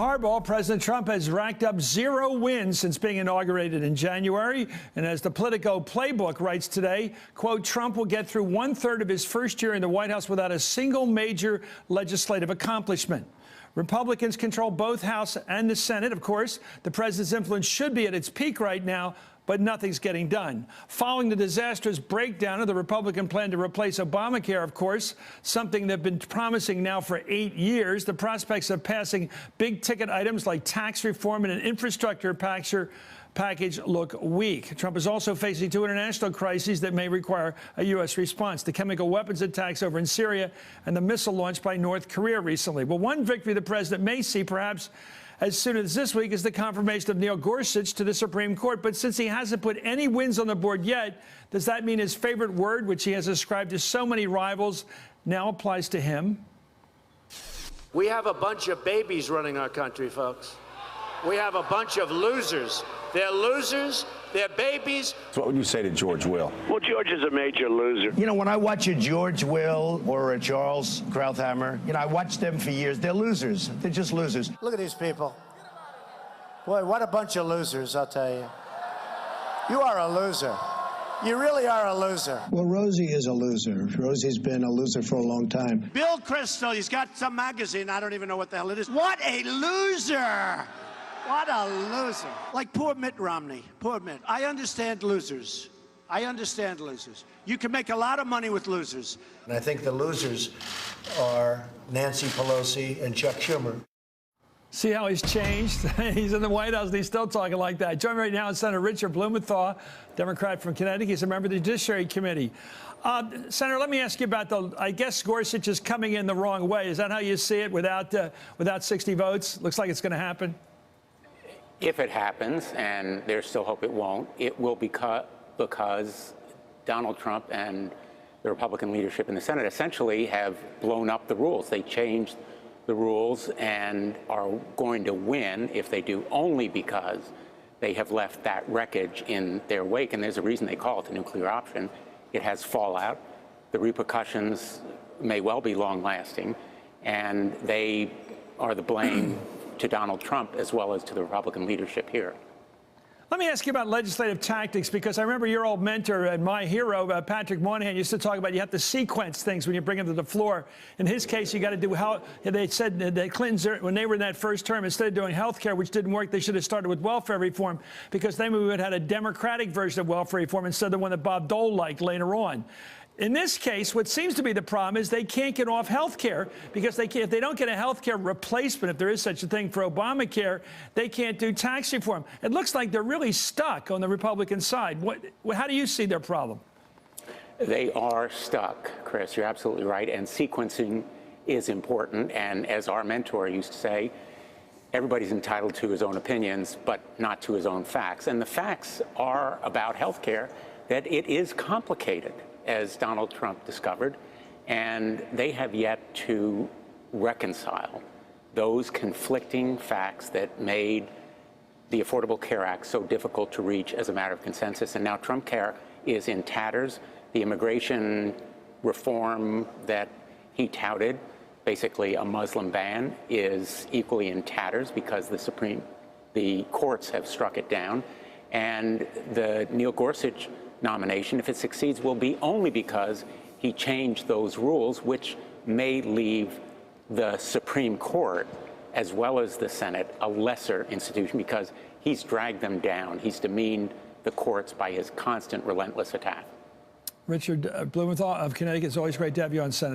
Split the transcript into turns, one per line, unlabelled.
Hardball, President Trump has racked up 0 wins since being inaugurated in January. And as the Politico Playbook writes today, quote, Trump will get through 1/3 of his first year in the White House without a single major legislative accomplishment. Republicans control both House and the Senate. Of course, the president's influence should be at its peak right now, but nothing's getting done. Following the disastrous breakdown of the Republican plan to replace Obamacare, of course, something they've been promising now for 8 years, the prospects of passing big-ticket items like tax reform and an infrastructure package look weak. Trump is also facing 2 international crises that may require a U.S. response: the chemical weapons attacks over in Syria and the missile launch by North Korea recently. Well, one victory the president may see, perhaps as soon as this week, is the confirmation of Neil Gorsuch to the Supreme Court. But since he hasn't put any wins on the board yet, does that mean his favorite word, which he has ascribed to so many rivals, now applies to him?
We have a bunch of babies running our country, folks. We have a bunch of losers. They're losers. They're babies.
So what would you say to George Will?
Well, George is a major loser.
You know, when I watch a George Will or a Charles Krauthammer, I watch them for years. They're losers. They're just losers.
Look at these people. Boy, what a bunch of losers, I'll tell you. You are a loser. You really are a loser.
Well, Rosie is a loser. Rosie's been a loser for a long time.
Bill Kristol, he's got some magazine. I don't even know what the hell it is. What a loser! What a loser. Like poor Mitt Romney. Poor Mitt. I understand losers. I understand losers. You can make a lot of money with losers.
And I think the losers are Nancy Pelosi and Chuck Schumer.
See how he's changed? He's in the White House and he's still talking like that. Joining me right now is Senator Richard Blumenthal, Democrat from Connecticut. He's a member of the Judiciary Committee. Senator, let me ask you about I guess Gorsuch is coming in the wrong way. Is that how you see it, without 60 votes? Looks like it's going to happen.
If it happens, and there's still hope it won't, it will because Donald Trump and the Republican leadership in the Senate essentially have blown up the rules. They changed the rules and are going to win if they do, only because they have left that wreckage in their wake. And there's a reason they call it the nuclear option. It has fallout. The repercussions may well be long-lasting, and they are the blame to Donald Trump as well as to the Republican leadership here.
Let me ask you about legislative tactics, because I remember your old mentor and my hero, Patrick Moynihan, used to talk about you have to sequence things when you bring them to the floor. In his case, you got to do how they said that Clintons, when they were in that first term, instead of doing health care, which didn't work, they should have started with welfare reform, because then we would have had a Democratic version of welfare reform instead of the one that Bob Dole liked later on. In this case, what seems to be the problem is they can't get off health care, because if they don't get a health care replacement, if there is such a thing for Obamacare, they can't do tax reform. It looks like they're really stuck on the Republican side. How do you see their problem?
They are stuck, Chris. You're absolutely right. And sequencing is important. And as our mentor used to say, everybody's entitled to his own opinions, but not to his own facts. And the facts are about health care, that it is complicated, as Donald Trump discovered, and they have yet to reconcile those conflicting facts that made the Affordable Care Act so difficult to reach as a matter of consensus. And now Trump Care is in tatters. The immigration reform that he touted, basically a Muslim ban, is equally in tatters because the courts have struck it down. And the Neil Gorsuch nomination, if it succeeds, will be only because he changed those rules, which may leave the Supreme Court as well as the Senate a lesser institution, because he's dragged them down. He's demeaned the courts by his constant, relentless attack.
Richard Blumenthal of Connecticut, it's always great to have you on, Senator.